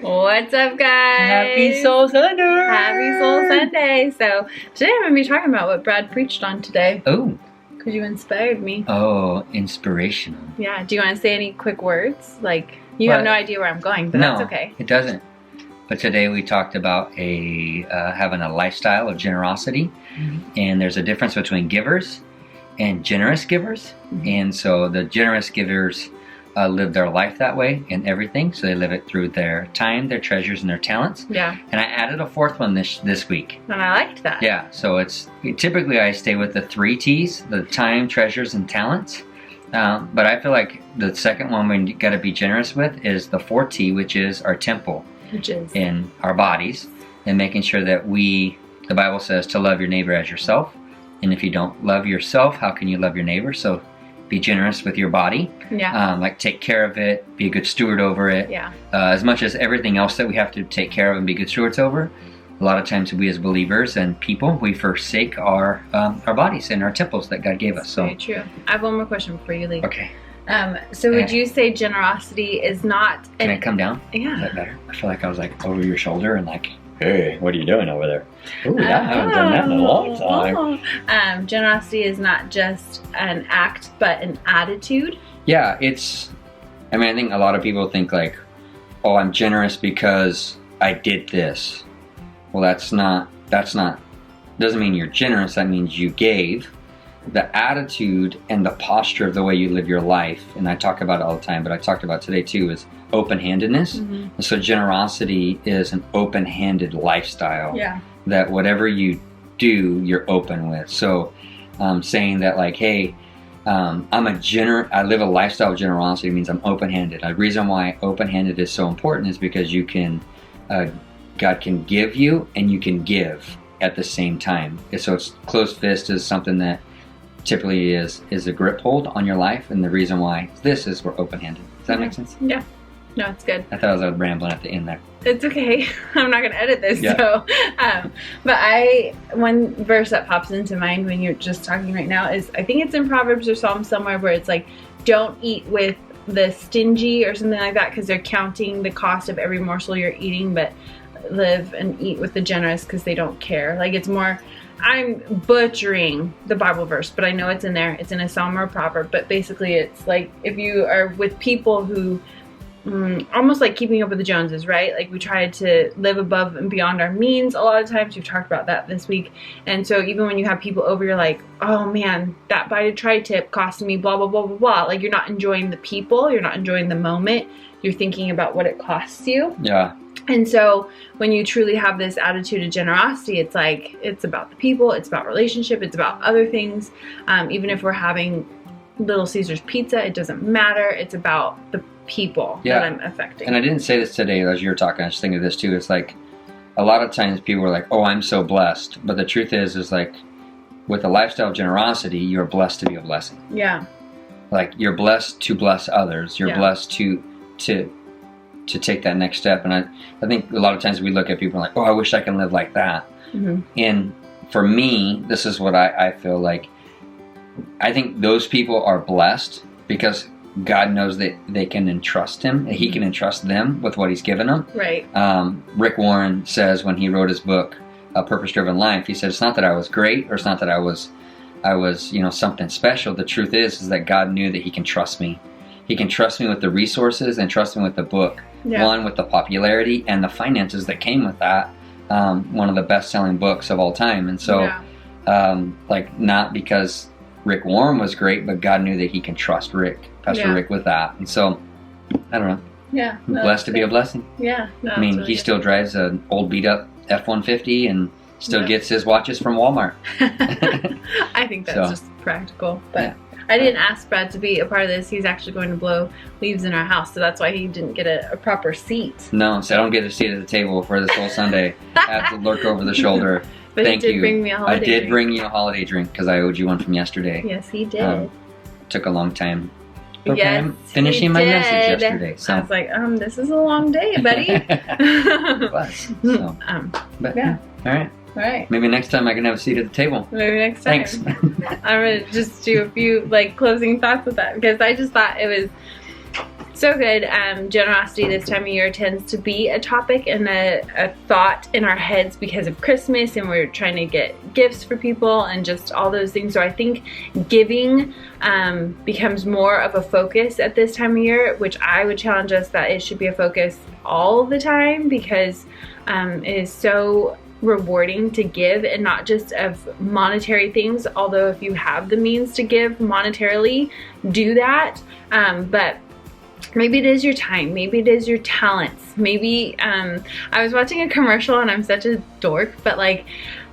What's up, guys? Happy Soul Sunday! Happy Soul Sunday. So today I'm going to be talking about what Brad preached on today. Oh. Because you inspired me. Oh, inspirational. Yeah. Do you want to say any quick words? Like, you have no idea where I'm going, but no, that's okay. It doesn't. But today we talked about having a lifestyle of generosity. Mm-hmm. And there's a difference between givers and generous givers. Mm-hmm. And so the generous givers live their life that way in everything. So they live it through their time, their treasures, and their talents. Yeah. And I added a fourth one this week. And I liked that. Yeah. So typically I stay with the 3 T's, the time, treasures, and talents. But I feel like the second one we got to be generous with is the 4th T, which is our temple. Which is? In our bodies. And making sure that the Bible says to love your neighbor as yourself. And if you don't love yourself, how can you love your neighbor? So be generous with your body. Yeah. Like take care of it, be a good steward over it. Yeah. As much as everything else that we have to take care of and be good stewards over, a lot of times we as believers and people, we forsake our bodies and our temples that God gave us. So very true. I have one more question before you leave. Okay. So would you say generosity is not... Can I come down? Yeah. Is that better? I feel like I was like over your shoulder and like, hey, what are you doing over there? Ooh, I haven't done that in a long time. Generosity is not just an act, but an attitude. Yeah, I think a lot of people think like, oh, I'm generous because I did this. Well, doesn't mean you're generous, that means you gave. The attitude and the posture of the way you live your life, and I talk about it all the time, but I talked about today too, is open-handedness. Mm-hmm. And so generosity is an open-handed lifestyle. Yeah. That whatever you do, you're open with. So saying that like, hey, I live a lifestyle of generosity means I'm open-handed. The reason why open-handed is so important is because God can give you and you can give at the same time. So it's closed fist is something that typically is a grip hold on your life, and the reason why this is we're open-handed. Does that make sense? Yeah. No, it's good. I thought I was rambling at the end there. It's okay. I'm not going to edit this, yeah. So. But one verse that pops into mind when you're just talking right now is, I think it's in Proverbs or Psalms somewhere, where it's like, don't eat with the stingy or something like that, because they're counting the cost of every morsel you're eating, but live and eat with the generous because they don't care. Like, it's more... I'm butchering the Bible verse, but I know it's in there. It's in a psalm or a proverb, but basically it's like if you are with people who almost like keeping up with the Joneses, right? Like we try to live above and beyond our means a lot of times. We've talked about that this week. And so even when you have people over, you're like, oh man, that tri-tip costed me blah, blah, blah, blah, blah. Like you're not enjoying the people. You're not enjoying the moment. You're thinking about what it costs you. Yeah. And so when you truly have this attitude of generosity, it's like, it's about the people, it's about relationship, it's about other things. Even if we're having Little Caesars pizza, it doesn't matter. It's about the people that I'm affecting. And I didn't say this today as you were talking, I was thinking of this too. It's like, a lot of times people are like, oh, I'm so blessed. But the truth is like, with a lifestyle of generosity, you're blessed to be a blessing. Yeah. Like, you're blessed to bless others. You're blessed to take that next step. And I think a lot of times we look at people like, oh, I wish I can live like that. Mm-hmm. And for me, this is what I feel like. I think those people are blessed because God knows that they can entrust Him. He can entrust them with what He's given them. Right. Rick Warren says when he wrote his book, A Purpose-Driven Life, he said, it's not that I was great, or it's not that I was something special. The truth is that God knew that He can trust me. He can trust me with the resources and trust me with the book. Yeah. One, with the popularity and the finances that came with that. One of the best-selling books of all time. And so, not because Rick Warren was great, but God knew that He can trust Pastor Rick with that. And so, I don't know. Yeah. I'm blessed to be a blessing. Yeah. No, I mean, really he still drives an old beat-up F-150 and still gets his watches from Walmart. I think that's just practical. But yeah. I didn't ask Brad to be a part of this. He's actually going to blow leaves in our house, so that's why he didn't get a proper seat. No, so I don't get a seat at the table for this whole Sunday. I have to lurk over the shoulder. But Thank you. Bring me a holiday drink. Bring you a holiday drink because I owed you one from yesterday. Yes, he did. Took a long time. Okay, I'm finishing my message yesterday. So. I was like, this is a long day, buddy. It was. So. But yeah. All right. All right. Maybe next time I can have a seat at the table. Maybe next time. Thanks. I'm going to just do a few closing thoughts with that because I just thought it was So good. Generosity this time of year tends to be a topic and a thought in our heads because of Christmas, and we're trying to get gifts for people and just all those things. So I think giving becomes more of a focus at this time of year, which I would challenge us that it should be a focus all the time, because it is so rewarding to give, and not just of monetary things, although if you have the means to give monetarily, do that, but maybe it is your time, maybe it is your talents, maybe I was watching a commercial, and I'm such a dork, but like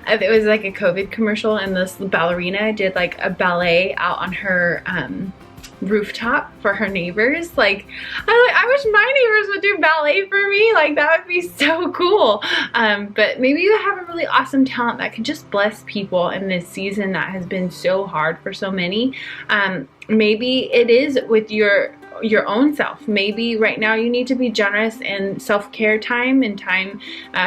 it was like a COVID commercial, and this ballerina did like a ballet out on her rooftop for her neighbors. Like I wish my neighbors would do ballet for me. Like that would be so cool. But maybe you have a really awesome talent that could just bless people in this season that has been so hard for so many. Maybe it is with your own self. Maybe right now you need to be generous in self-care time and time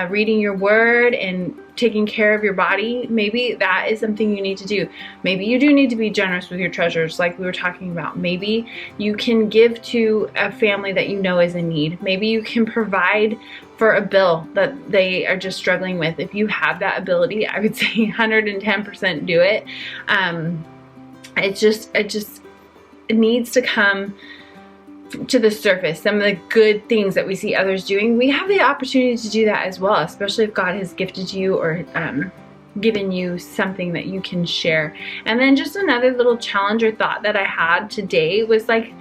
reading your word and taking care of your body. Maybe that is something you need to do. Maybe you do need to be generous with your treasures like we were talking about. Maybe you can give to a family that you know is in need. Maybe you can provide for a bill that they are just struggling with. If you have that ability, I would say 110% do it. It needs to come to the surface. Some of the good things that we see others doing, we have the opportunity to do that as well, especially if God has gifted you or given you something that you can share. And then just another little challenge or thought that I had today was like,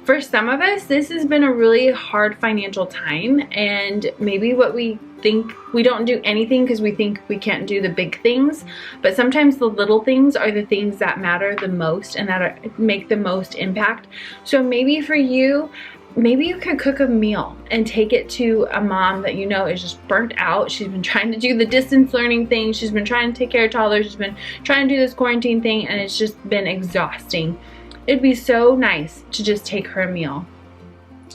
for some of us, this has been a really hard financial time, and maybe what we think, we don't do anything because we think we can't do the big things, but sometimes the little things are the things that matter the most and that make the most impact. So maybe for you, maybe you could cook a meal and take it to a mom that you know is just burnt out. She's been trying to do the distance learning thing. She's been trying to take care of toddlers. She's been trying to do this quarantine thing, and it's just been exhausting. It'd be so nice to just take her a meal,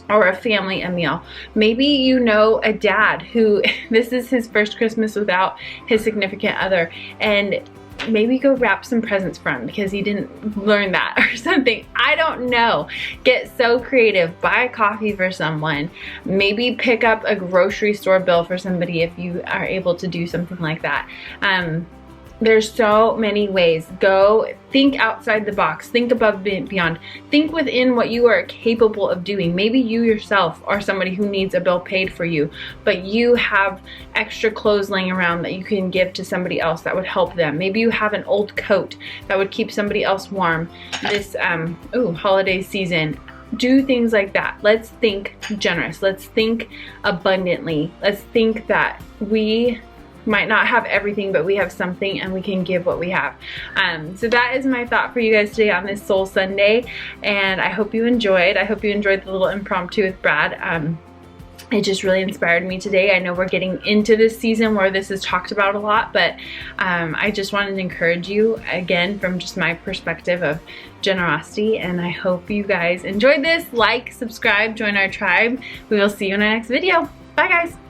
or a family a meal. Maybe you know a dad who this is his first Christmas without his significant other, and maybe go wrap some presents for him because he didn't learn that or something. I don't know. Get so creative. Buy a coffee for someone. Maybe pick up a grocery store bill for somebody if you are able to do something like that. There's so many ways. Go think outside the box. Think above and beyond. Think within what you are capable of doing. Maybe you yourself are somebody who needs a bill paid for you, but you have extra clothes laying around that you can give to somebody else that would help them. Maybe you have an old coat that would keep somebody else warm this holiday season. Do things like that. Let's think generous. Let's think abundantly. Let's think that we might not have everything, but we have something and we can give what we have. So that is my thought for you guys today on this Soul Sunday, and I hope you enjoyed. I hope you enjoyed the little impromptu with Brad. It just really inspired me today. I know we're getting into this season where this is talked about a lot, but I just wanted to encourage you again from just my perspective of generosity, and I hope you guys enjoyed this. Like, subscribe, join our tribe. We will see you in our next video. Bye guys.